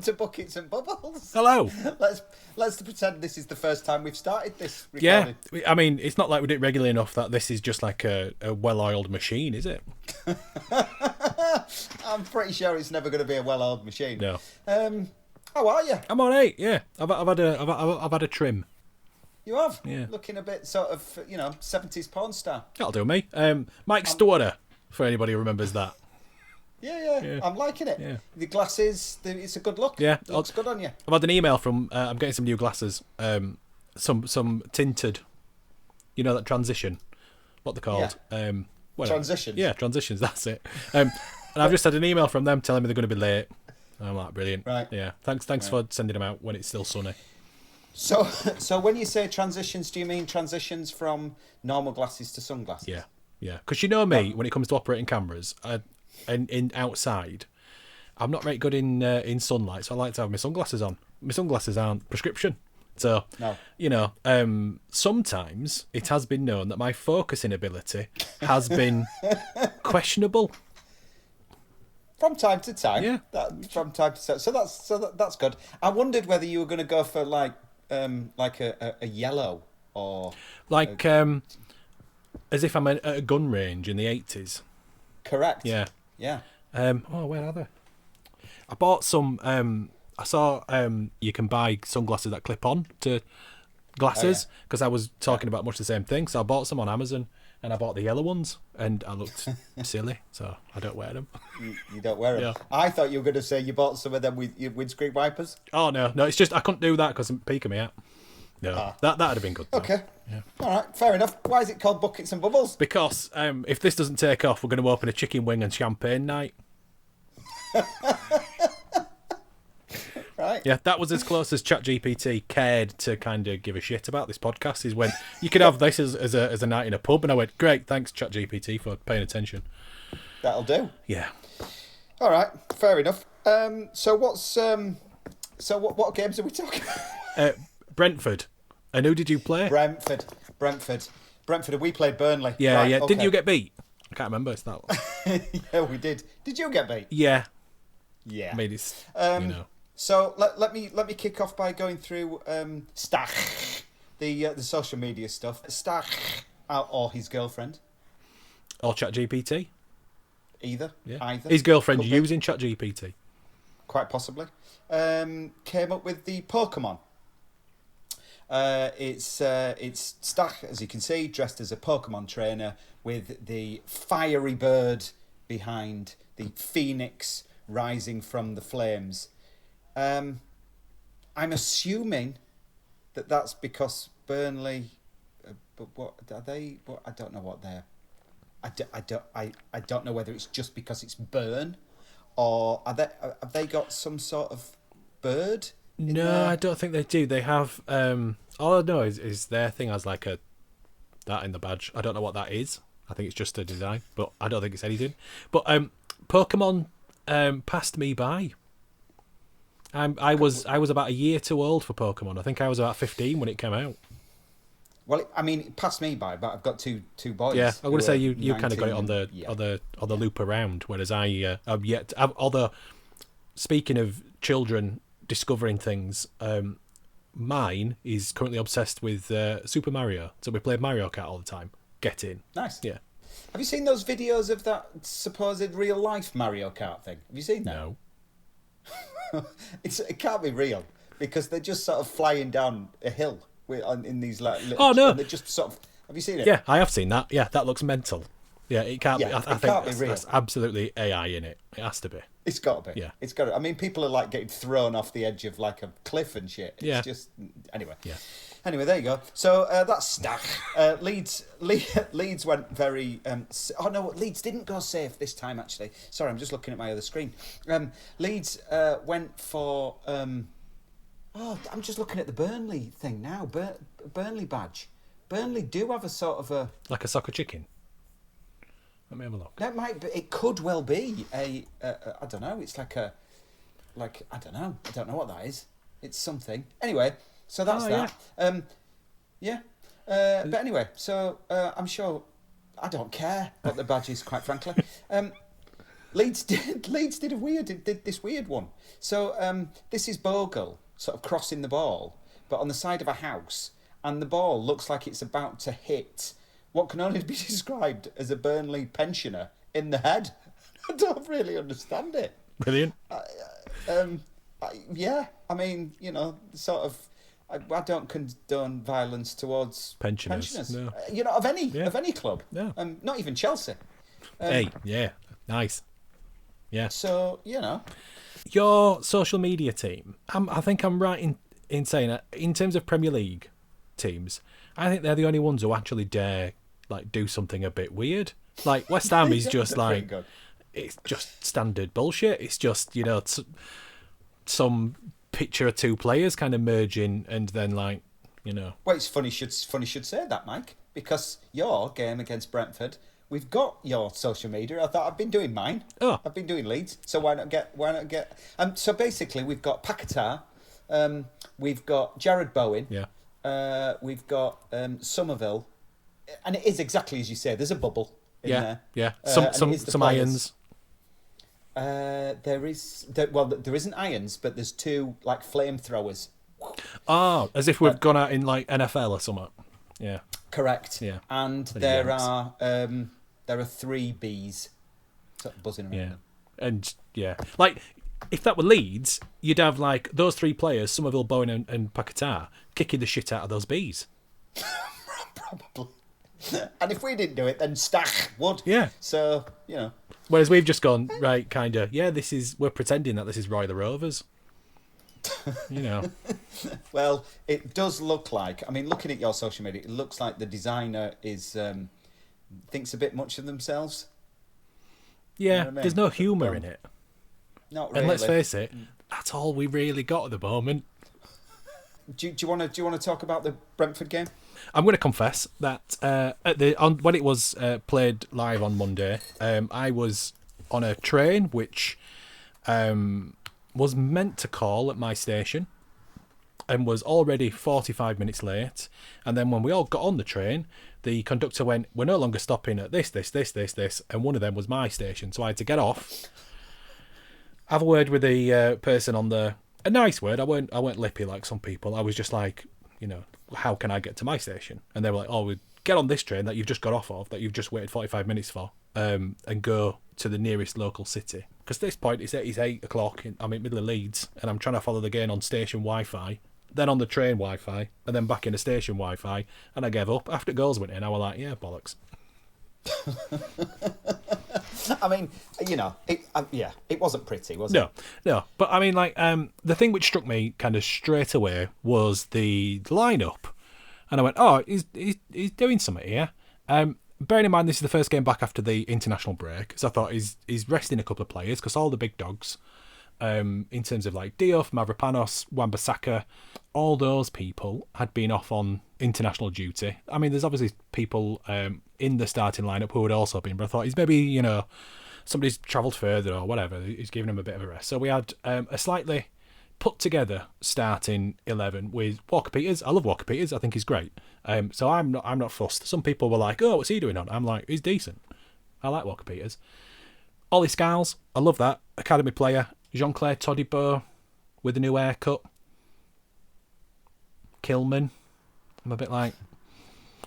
to Buckets and Bubbles. Hello. Let's pretend this is the first time we've started this recording. Yeah, I mean, it's not like we do it regularly enough that this is just like a well-oiled machine, is it? I'm pretty sure it's never going to be a well-oiled machine. No. How are you? I'm all right. Yeah, I've had a trim. You have? Yeah. Looking a bit sort of, 70s porn star. That'll do me. Mike Storer, for anybody who remembers that. Yeah. I'm liking it. Yeah. The glasses, it's a good look. Yeah. It looks good on you. I've had an email from. I'm getting some new glasses. Some tinted. You know that transition. What they're called? Yeah. Transitions. Yeah, transitions. That's it. And I've just had an email from them telling me they're going to be late. I'm like, brilliant. Right. Yeah. Thanks for sending them out when it's still sunny. So when you say transitions, do you mean transitions from normal glasses to sunglasses? Yeah. Because you know me, when it comes to operating cameras, in outside, I'm not very good in sunlight, so I like to have my sunglasses on. My sunglasses aren't prescription, so no. Sometimes it has been known that my focusing ability has been questionable. From time to time. Yeah. From time to time. So that's good. I wondered whether you were going to go for like a yellow or as if I'm at a gun range in the 80s. Correct. Yeah. Yeah. Where are they? I bought some. I saw you can buy sunglasses that clip on to glasses because I was talking about much the same thing. So I bought some on Amazon. And I bought the yellow ones, and I looked silly, so I don't wear them. You don't wear them? Yeah. I thought you were going to say you bought some of them with your windscreen wipers. Oh, no, it's just I couldn't do that because I'm peeking me out. No, that'd have been good. Okay. Yeah. All right, fair enough. Why is it called Buckets and Bubbles? Because if this doesn't take off, we're going to open a chicken wing and champagne night. Right. Yeah, that was as close as ChatGPT cared to kind of give a shit about this podcast. Is when you could have this as a night in a pub, and I went, great, thanks ChatGPT for paying attention. That'll do. Yeah. All right, fair enough. So what games are we talking about? Brentford. And who did you play? Brentford. We played Burnley. Yeah, right, yeah. Okay. Didn't you get beat? I can't remember. It's that. Yeah, we did. Did you get beat? Yeah. Yeah. I mean, it's So let me kick off by going through Stach, the social media stuff. Stach or his girlfriend. Or ChatGPT. Either. His girlfriend using ChatGPT. Quite possibly. Came up with the Pokemon. It's Stach, as you can see, dressed as a Pokemon trainer with the fiery bird behind, the phoenix rising from the flames. I'm assuming that's because Burnley. But what are they? What I don't know what they're. I don't know whether it's just because it's Burn, or have they got some sort of bird? No, there? I don't think they do. They have. All I know is their thing has like that in the badge. I don't know what that is. I think it's just a design, but I don't think it's anything. But Pokemon passed me by. I was about a year too old for Pokemon. I think I was about 15 when it came out. Well, it passed me by, but I've got two boys. Yeah, I'm going to say you kind of got it on the the loop around, whereas I'm yet. Although, speaking of children discovering things, mine is currently obsessed with Super Mario. So we played Mario Kart all the time. Get in. Nice. Yeah. Have you seen those videos of that supposed real life Mario Kart thing? Have you seen that? No. It can't be real because they're just sort of flying down a hill in these little. Oh no! And they're just sort of. Have you seen it? Yeah, I have seen that. Yeah, that looks mental. Yeah, it can't be. I think can't be real. That's absolutely AI in it. It has to be. It's got to be. Yeah. It's got to. I mean, people are like getting thrown off the edge of like a cliff and shit. It's just anyway. Yeah. Anyway, there you go. So that's Stach. Leeds went very. Leeds didn't go safe this time. Actually, sorry, I'm just looking at my other screen. Leeds went for. I'm just looking at the Burnley thing now. Burnley badge. Burnley do have a sort of a like a soccer chicken. Let me have a look. That might be. It could well be a. I don't know. It's like a. Like I don't know. I don't know what that is. It's something. Anyway. So that's that. But anyway, so I'm sure I don't care what the badge is, quite frankly. Leeds did this weird one. So this is Bogle sort of crossing the ball, but on the side of a house, and the ball looks like it's about to hit what can only be described as a Burnley pensioner in the head. I don't really understand it. Brilliant. Yeah, I mean, sort of. I don't condone violence towards pensioners. No. Of any club. No. Not even Chelsea. Hey, yeah, nice. Yeah. So your social media team. I think I'm right in saying that in terms of Premier League teams, I think they're the only ones who actually dare do something a bit weird. Like West Ham is just it's just standard bullshit. It's just some picture of two players kind of merging and then Well, it's funny should say that, Mike, because your game against Brentford, we've got your social media. I thought I've been doing mine. Oh. I've been doing Leeds, so why not get? So basically, we've got Paquetá, we've got Jared Bowen, we've got Somerville, and it is exactly as you say. There's a bubble in there. Yeah. Some irons. There isn't irons, but there's two flamethrowers. Oh, as if we've gone out in NFL or something. Yeah. Correct. Yeah. And there are 3 bees sort of buzzing around. Yeah. And if that were Leeds, you'd have those 3 players, Somerville, Bowen and Paquetá, kicking the shit out of those bees. Probably. And if we didn't do it, then Stach would. Yeah. So, Whereas we've just gone, we're pretending that this is Roy the Rovers. Well, it does look like, looking at your social media, it looks like the designer thinks a bit much of themselves. Yeah, there's no humour in it. Not really. And let's face it, that's all we really got at the moment. Do you want to talk about the Brentford game? I'm going to confess that when it was played live on Monday, I was on a train which was meant to call at my station and was already 45 minutes late. And then when we all got on the train, the conductor went, "We're no longer stopping at this, and one of them was my station. So I had to get off, have a word with the person on a nice word. I weren't lippy like some people. I was just like, how can I get to my station? And they were like, we get on this train that you've just got off of, that you've just waited 45 minutes for, and go to the nearest local city. Because at this point, it's 8 o'clock, I'm in middle of Leeds, and I'm trying to follow the game on station Wi-Fi, then on the train Wi-Fi, and then back in the station Wi-Fi, and I gave up. After goals went in, I was like, yeah, bollocks. It wasn't pretty, was it? No. But the thing which struck me kind of straight away was the lineup, and I went, he's doing something here. Bearing in mind this is the first game back after the international break, so I thought he's resting a couple of players because all the big dogs, in terms of Diouf, Mavropanos, Wan-Bissaka, all those people had been off on international duty. There's obviously people in the starting lineup who had also been, but I thought he's maybe, somebody's travelled further or whatever. He's giving him a bit of a rest. So we had a slightly put together starting 11 with Walker Peters. I love Walker Peters. I think he's great. So I'm not fussed. Some people were like, "Oh, what's he doing on?" I'm like, he's decent. I like Walker Peters. Ollie Skiles, I love that academy player. Jean-Claire Todibo with a new haircut. Kilman. I'm a bit like...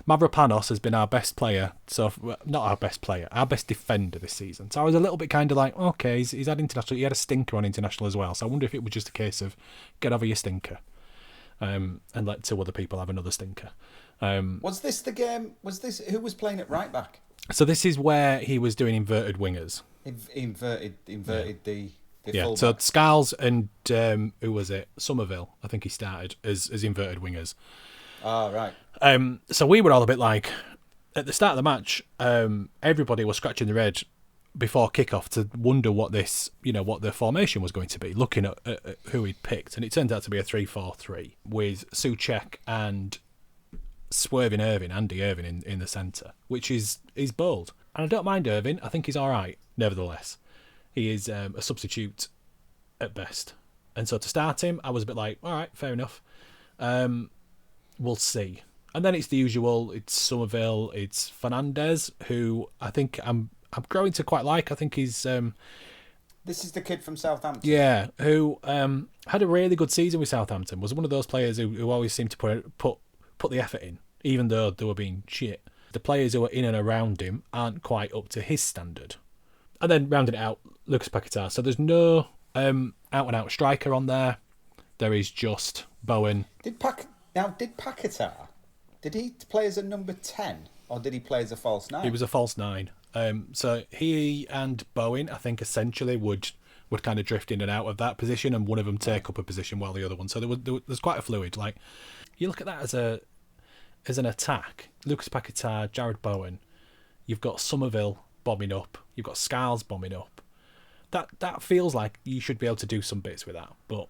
Mavropanos has been our best player, not our best player, our best defender this season. So I was a little bit kind of like, okay, he's had international, he had a stinker on international as well. So I wonder if it was just a case of get over your stinker, and let 2 other people have another stinker. Was this the game? Who was playing at right back? So this is where he was doing inverted wingers. Inverted the yeah. fullback. So Skiles and who was it? Somerville. I think he started as inverted wingers. Oh, right. So we were all a bit like, at the start of the match, everybody was scratching their head before kickoff to wonder what the formation was going to be, looking at who he'd picked. And it turned out to be a 3-4-3 with Souček and swerving Andy Irving in the centre, which is bold. And I don't mind Irving. I think he's all right, nevertheless. He is a substitute at best. And so to start him, I was a bit like, all right, fair enough. We'll see. And then it's the usual. It's Somerville. It's Fernandez, who I think I'm growing to quite like. I think he's This is the kid from Southampton. yeah, who had a really good season with Southampton. Was one of those players who always seemed to put the effort in, even though they were being shit. The players who are in and around him aren't quite up to his standard. And then rounding it out, Lucas Paquetá. So there's no out-and-out striker on there. There is just Bowen. Did Paquetá, did he play as a number 10 or did he play as a false 9? He was a false 9. So he and Bowen, I think, essentially would kind of drift in and out of that position, and one of them take up a position while the other one. So there's quite a fluid. Like, you look at that as an attack. Lucas Paquetá, Jared Bowen. You've got Somerville bombing up. You've got Scarles bombing up. That feels like you should be able to do some bits with that. But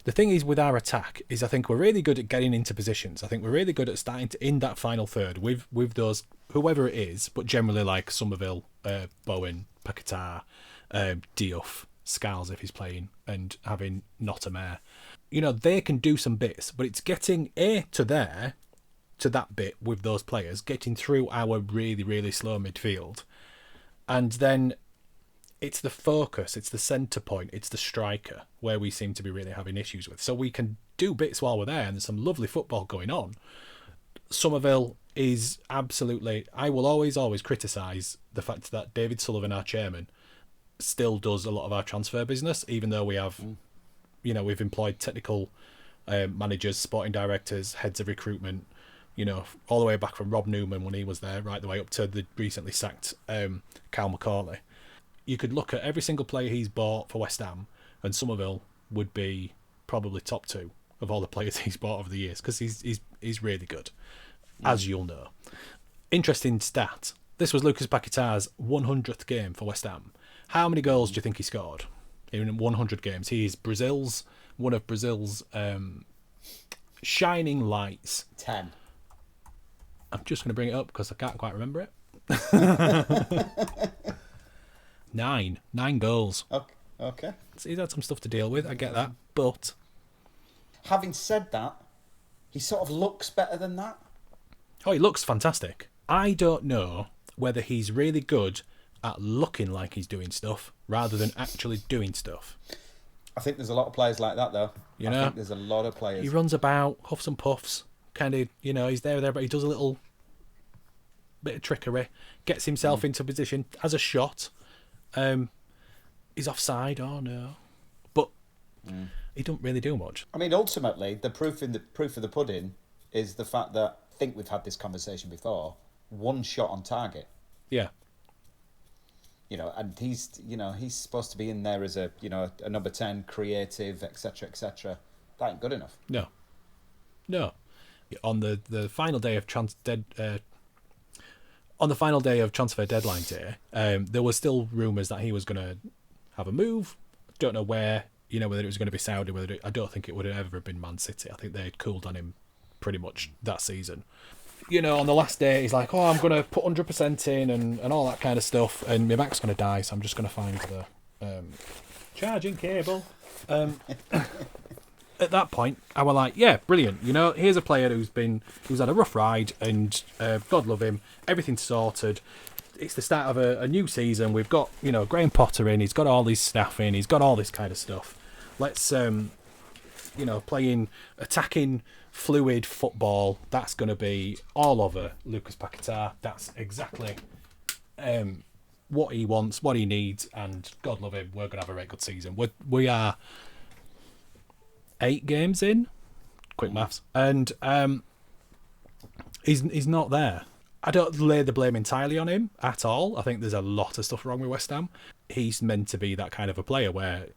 the thing is with our attack is I think we're really good at getting into positions. I think we're really good at starting to in that final third with those, whoever it is, but generally like Somerville, Bowen, Paquetá, Diouf, Scarles if he's playing, and having Nottingham. You know, they can do some bits, but it's getting to that bit with those players, getting through our really, really slow midfield. And then it's the focus, it's the centre point, it's the striker where we seem to be really having issues with. So we can do bits while we're there, and there's some lovely football going on. Somerville is absolutely... I will always criticise the fact that David Sullivan, our chairman, still does a lot of our transfer business, even though we have, we've employed technical managers, sporting directors, heads of recruitment, all the way back from Rob Newman when he was there, right the way up to the recently sacked Cal Macaulay. You could look at every single player he's bought for West Ham, and Somerville would be probably top 2 of all the players he's bought over the years, because he's really good, as you'll know. Interesting stat. This was Lucas Paquetá's 100th game for West Ham. How many goals do you think he scored in 100 games? He is one of Brazil's shining lights. 10. I'm just going to bring it up because I can't quite remember it. 9 goals. Okay. So he's had some stuff to deal with, I get that. But having said that, he sort of looks better than that. Oh, he looks fantastic. I don't know whether he's really good at looking like he's doing stuff rather than actually doing stuff. I think there's a lot of players like that, though. I think there's a lot of players. He runs about, huffs and puffs, kind of, he's there, but he does a little bit of trickery, gets himself into position, has a shot. He's offside, oh no. But he don't really do much. I mean, ultimately, the proof of the pudding is the fact that, I think we've had this conversation before, one shot on target. Yeah. And he's supposed to be in there as a number 10, creative, etc., etc. That ain't good enough. No. On the final day of transfer deadline day, there were still rumours that he was going to have a move. Don't know where. Whether it was going to be Saudi. I don't think it would have ever been Man City. I think they had cooled on him pretty much that season. On the last day, he's like, I'm going to put 100% in and all that kind of stuff, and my Mac's going to die, so I'm just going to find the charging cable. At that point, I was like, yeah, brilliant. Here's a player who's had a rough ride, and God love him, everything's sorted. It's the start of a new season. We've got, Graham Potter in, he's got all his staff in, he's got all this kind of stuff. Let's, playing attacking fluid football, that's going to be all over Lucas Paquetá. That's exactly what he wants, what he needs, and God love him, we're going to have a very good season. We are 8 games in, quick maths, and he's not there. I don't lay the blame entirely on him at all. I think there's a lot of stuff wrong with West Ham. He's meant to be that kind of a player where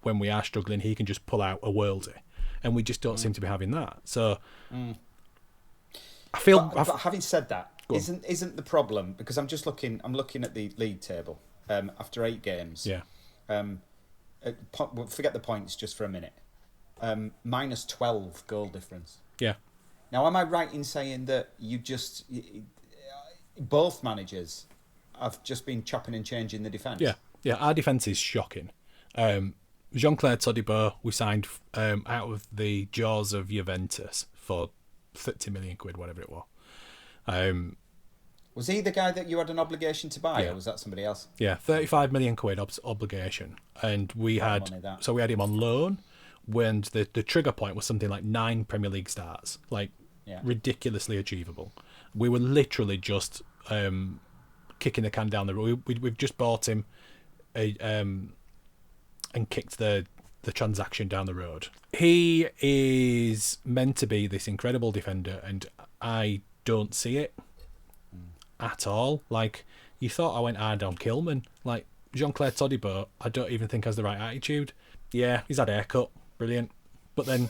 when we are struggling, he can just pull out a worldie. And we just don't seem to be having that. So I feel. But having said that, isn't the problem, because I'm looking at the league table after 8 games. Yeah. Forget the points just for a minute. Minus 12 goal difference. Yeah. Now, am I right in saying that both managers have just been chopping and changing the defence? Yeah. Our defence is shocking. Jean-Claire Todibo, we signed out of the jaws of Juventus for 30 million quid, whatever it was. Was he the guy that you had an obligation to buy, Yeah. or was that somebody else? Yeah, 35 million quid obligation, and we Lot of had money, that. so we had him on loan when the trigger point was something like 9 Premier League starts, like Yeah. ridiculously achievable. We were literally just kicking the can down the road. We've just bought him and kicked the transaction down the road. He is meant to be this incredible defender, and I don't see it at all. Like, you thought I went hard on Kilman. Like, Jean-Claire Todibo, I don't even think has the right attitude. Yeah, he's had a haircut, brilliant. But then,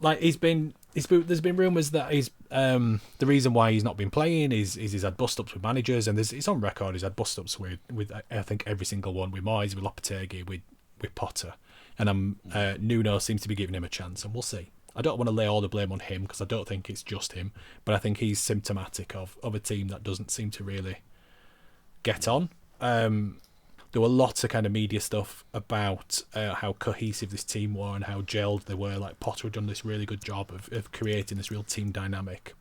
like, there's been rumours that he's the reason why he's not been playing is he's had bust-ups with managers, and it's on record he's had bust-ups with I think every single one, with Moyes, with Lopetegui, with Potter. And Nuno seems to be giving him a chance, and we'll see. I don't want to lay all the blame on him, because I don't think it's just him, but I think he's symptomatic of a team that doesn't seem to really get on. There were lots of kind of media stuff about how cohesive this team were and how gelled they were. Like, Potter had done this really good job of creating this real team dynamic.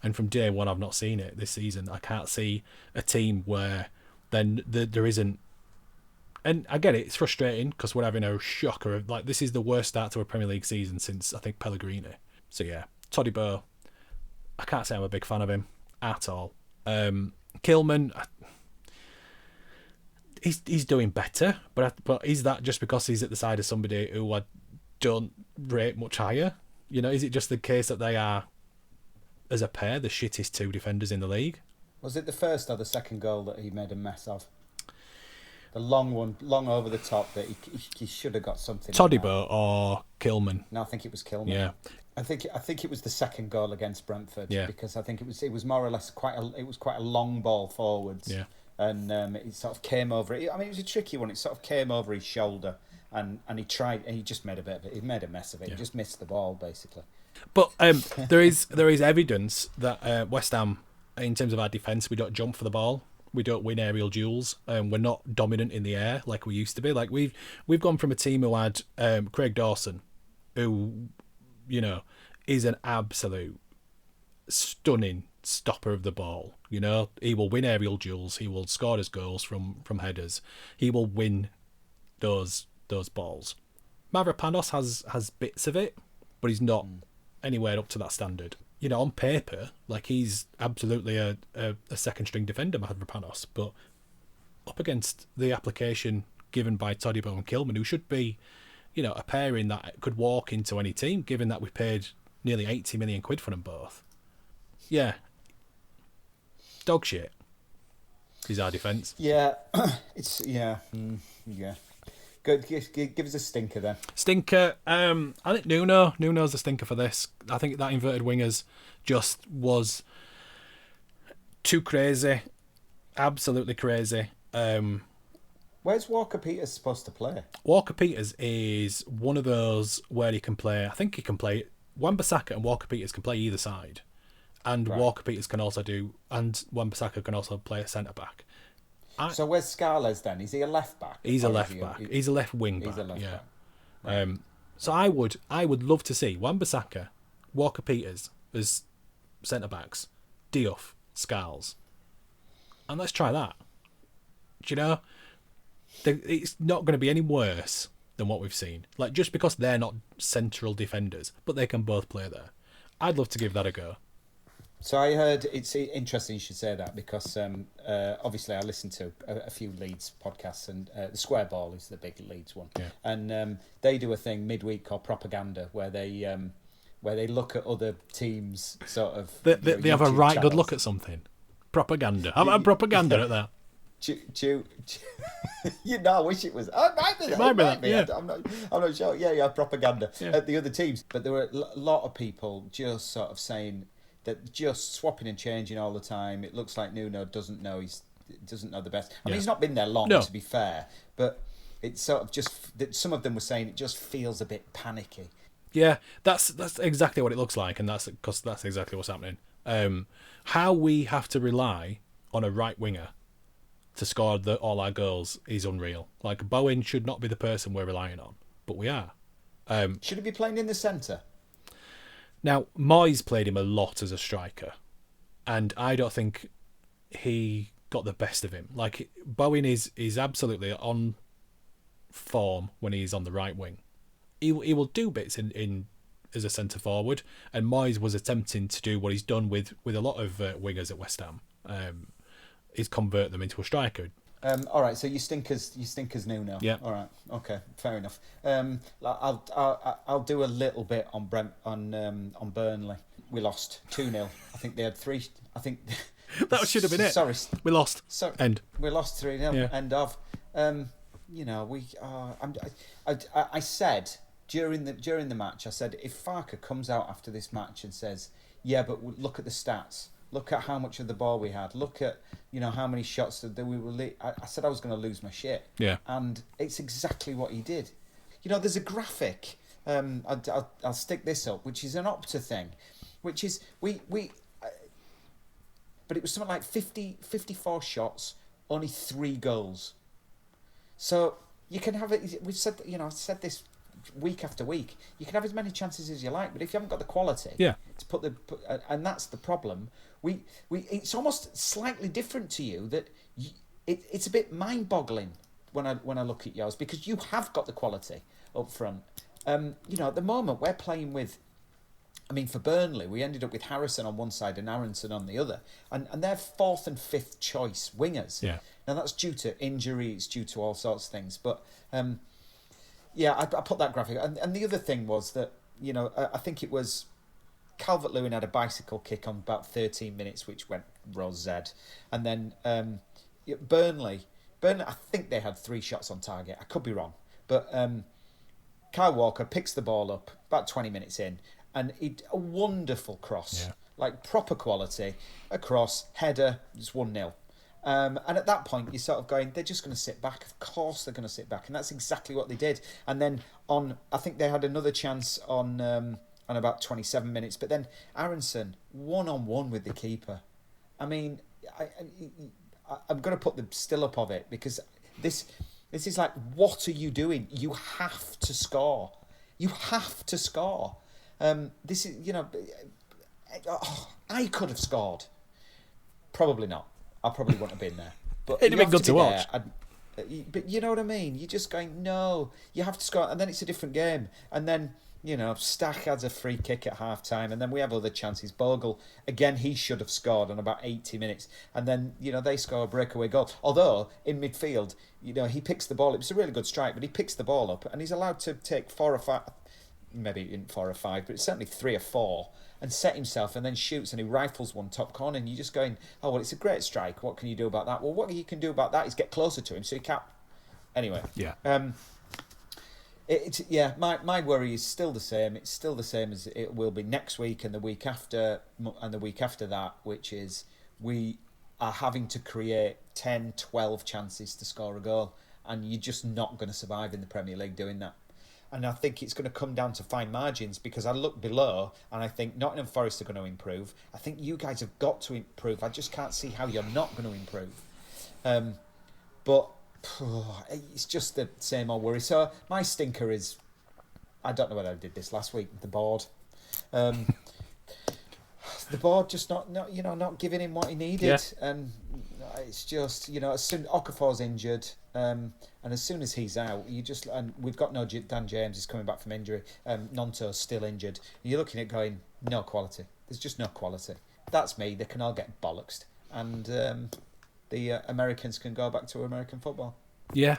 And from day one, I've not seen it this season. I can't see a team where then there isn't. And I get it, it's frustrating because we're having a shocker of, like, this is the worst start to a Premier League season since, I think, Pellegrini. So yeah, Todibo, I can't say I'm a big fan of him at all. Kilman, he's doing better, but is that just because he's at the side of somebody who I don't rate much higher? You know, is it just the case that they are, as a pair, the shittest two defenders in the league? Was it the first or the second goal that he made a mess of? The long one, long over the top, that he should have got something. Todibo or Kilman? No, I think it was Kilman. Yeah. I think it was the second goal against Brentford. Yeah. Because I think it was more or less quite a long ball forwards. Yeah. And it sort of came over. I mean, it was a tricky one. It sort of came over his shoulder, and he tried, and he just made a bit of it. He made a mess of it. Yeah. He just missed the ball, basically. But there is evidence that West Ham, in terms of our defence, we don't jump for the ball. We don't win aerial duels. We're not dominant in the air like we used to be. Like, we've gone from a team who had Craig Dawson, who, you know, is an absolute stunning stopper of the ball. You know, he will win aerial duels. He will score his goals from headers. He will win those balls. Mavropanos has bits of it, but he's not anywhere up to that standard. You know, on paper, like, he's absolutely a second string defender, Mavropanos, but up against the application given by Todibo and Kilman, who should be, you know, a pairing that could walk into any team, given that we paid nearly 80 million quid for them both. Yeah. Dog shit is our defence. Yeah. Yeah. Good. Give us a stinker then. Stinker. I think Nuno's the stinker for this. I think that inverted wingers just was too crazy, absolutely crazy. Where's Walker Peters supposed to play? Walker Peters is one of those where he can play. I think he can play. Wan-Bissaka and Walker Peters can play either side, and Right. Walker Peters can also Wan-Bissaka can also play a centre back. So where's Scarles then? Is he a left back? He's a Or is left he back. He's a left wing back. He's a left yeah. back. So I would love to see Wan-Bissaka, Walker Peters as centre backs, Diouf, Scarles, and let's try that. Do you know, it's not going to be any worse than what we've seen. Like, just because they're not central defenders, but they can both play there. I'd love to give that a go. So I heard, it's interesting you should say that, because obviously I listen to a few Leeds podcasts, and the Square Ball is the big Leeds one. Yeah. And they do a thing midweek called Propaganda, where they look at other teams, sort of. They have a YouTube right good channels. look at something. Propaganda. How about propaganda at that? You know, I wish it was. Oh, it might be. It might be that, yeah. I'm not sure. Yeah, propaganda Yeah. at the other teams. But there were a lot of people just sort of saying that, just swapping and changing all the time. It looks like Nuno doesn't know the best. I mean, he's not been there long, No. to be fair. But it's sort of just that some of them were saying it just feels a bit panicky. Yeah, that's exactly what it looks like, and that's because that's exactly what's happening. How we have to rely on a right winger to score all our goals is unreal. Like, Bowen should not be the person we're relying on, but we are. Should he be playing in the centre? Now, Moyes played him a lot as a striker, and I don't think he got the best of him. Like, Bowen is absolutely on form when he's on the right wing. He will do bits in as a centre forward, and Moyes was attempting to do what he's done with a lot of wingers at West Ham. Is convert them into a striker. All right, so you stinkers knew now. Yeah. All right. Okay. Fair enough. I'll do a little bit on Burnley. We lost 2-0. I think they had 3. I think that should have been it. Sorry, we lost. End. We lost 3-0. Yeah. End of. I said during the match, I said, if Farke comes out after this match and says, yeah, but look at the stats. Look at how much of the ball we had. Look at, how many shots that we were... I said I was going to lose my shit. Yeah. And it's exactly what he did. There's a graphic, I'll stick this up, which is an Opta thing, which is, but it was something like 54 shots, only 3 goals. So you can have it, we've said, I've said this week after week, you can have as many chances as you like, but if you haven't got the quality to and that's the problem. We it's almost slightly different to you, that it's a bit mind-boggling when I look at yours, because you have got the quality up front. At the moment we're playing with, for Burnley, we ended up with Harrison on one side and Aronson on the other, and they're 4th and 5th choice wingers. Yeah. Now that's due to injuries, due to all sorts of things, but I put that graphic, and the other thing was that I think it was Calvert-Lewin had a bicycle kick on about 13 minutes, which went rose Z, and then Burnley, I think they had 3 shots on target. I could be wrong, but Kyle Walker picks the ball up about 20 minutes in, and a wonderful cross, like proper quality, a cross, header, it's 1-0. And at that point, you're sort of going, they're just going to sit back. Of course they're going to sit back. And that's exactly what they did. And then I think they had another chance on about 27 minutes. But then Aronson, 1-on-1 with the keeper. I'm going to put the still up of it, because this is like, what are you doing? You have to score. You have to score. This is, I could have scored. Probably not. I probably wouldn't have been there. But it'd have been good to watch. But you know what I mean? You're just going, no, you have to score. And then it's a different game. And then, Stack has a free kick at half-time. And then we have other chances. Bogle, again, he should have scored on about 80 minutes. And then, they score a breakaway goal. Although, in midfield, he picks the ball. It was a really good strike, but he picks the ball up. And he's allowed to take 4 or 5... Maybe in 4 or 5, but it's certainly 3 or 4, and set himself, and then shoots, and he rifles one top corner, and you're just going, oh, well, it's a great strike. What can you do about that? Well, what you can do about that is get closer to him so he can't... Anyway. Yeah. My worry is still the same. It's still the same as it will be next week and the week after that, which is we are having to create 10, 12 chances to score a goal, and you're just not going to survive in the Premier League doing that. And I think it's going to come down to fine margins, because I look below and I think Nottingham Forest are going to improve. I think you guys have got to improve. I just can't see how you're not going to improve. But it's just the same old worry. So my stinker is, I don't know whether I did this last week, the board. The board just not giving him what he needed. Yeah. And it's just, as soon Okafor's injured, and as soon as he's out, and we've got no Dan James is coming back from injury. Nonto's still injured. You're looking at going, no quality. There's just no quality. That's me. They can all get bollocksed, and the Americans can go back to American football. Yeah.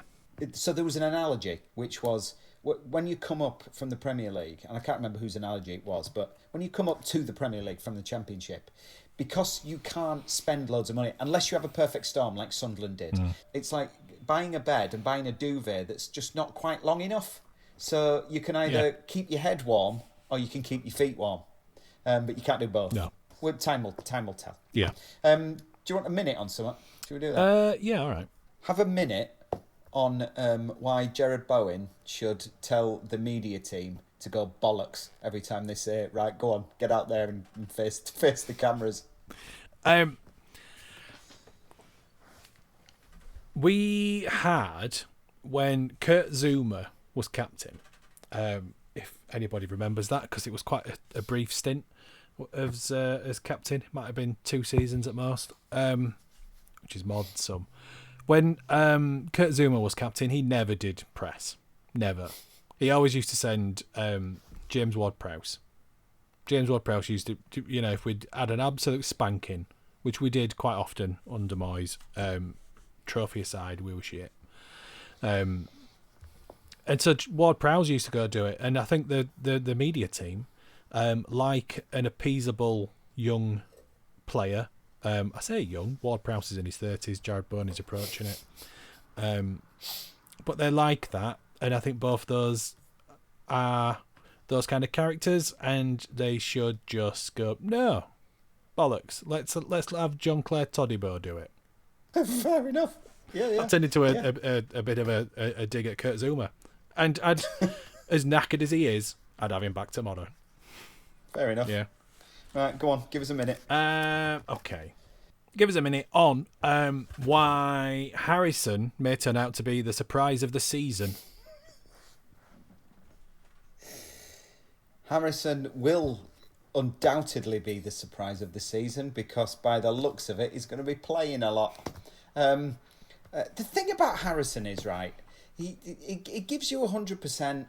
So there was an analogy, which was when you come up from the Premier League, and I can't remember whose analogy it was, but when you come up to the Premier League from the Championship, because you can't spend loads of money unless you have a perfect storm like Sunderland did. It's like buying a bed and buying a duvet that's just not quite long enough. So you can either keep your head warm or you can keep your feet warm, but you can't do both. No. Well, time will tell. Yeah. Do you want a minute on something? Should we do that? Yeah, all right. Have a minute on why Gerard Bowen should tell the media team to go bollocks every time they say, right, go on, get out there and face the cameras. We had, when Kurt Zuma was captain, if anybody remembers that, because it was quite a brief stint as captain. It might have been 2 seasons at most. which is mod some. When Kurt Zouma was captain, he never did press. Never. He always used to send James Ward-Prowse. James Ward-Prowse used to, if we'd had an absolute spanking, which we did quite often under Moyes, trophy aside, we were shit. And so Ward-Prowse used to go do it. And I think the media team, like an appeasable young player, I say young, Ward-Prowse is in his 30s, Jared Bowen is approaching it. But they're like that, and I think both those are those kind of characters, and they should just go, no, bollocks, let's have John Clare Todibo do it. Fair enough. Yeah. That turned into a bit of a dig at Kurt Zouma. And I'd, as knackered as he is, I'd have him back tomorrow. Fair enough. Yeah. Right, go on, give us a minute. Okay. Give us a minute on why Harrison may turn out to be the surprise of the season. Harrison will undoubtedly be the surprise of the season because by the looks of it, he's going to be playing a lot. The thing about Harrison is, right, he gives you 100%.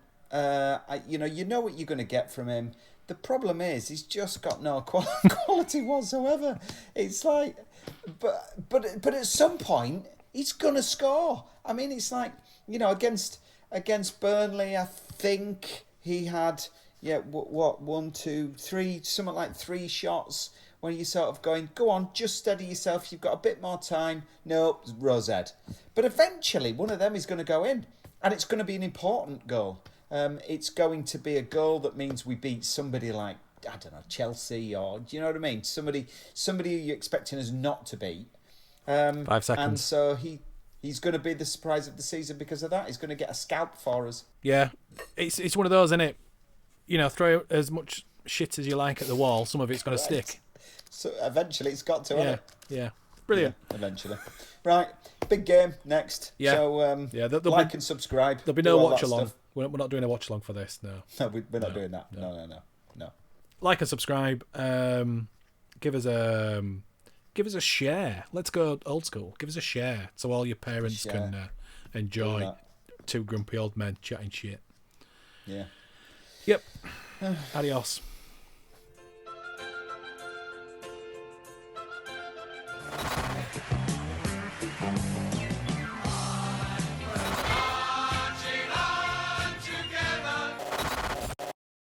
You know what you're going to get from him. The problem is he's just got no quality whatsoever. It's like, but at some point he's gonna score. I mean, it's like, against Burnley, I think he had what 1, 2, 3, something like 3 shots. When you're sort of going, go on, just steady yourself. You've got a bit more time. No, Rosette. But eventually, one of them is going to go in, and it's going to be an important goal. It's going to be a goal that means we beat somebody like, I don't know, Chelsea, or do you know what I mean? Somebody who you're expecting us not to beat. 5 seconds. And so he's going to be the surprise of the season because of that. He's going to get a scalp for us. Yeah, it's one of those, isn't it? Throw as much shit as you like at the wall. Some of it's going to stick. So eventually it's got to, hasn't it? Yeah. Brilliant. Yeah, eventually. Right, big game next. Yeah. So like and subscribe. There'll be no watch along. We're not doing a watch along for this. No. No, we're not doing that. No. Like and subscribe. Give us a share. Let's go old school. Give us a share so all your parents can enjoy 2 grumpy old men chatting shit. Yeah. Yep. Adios.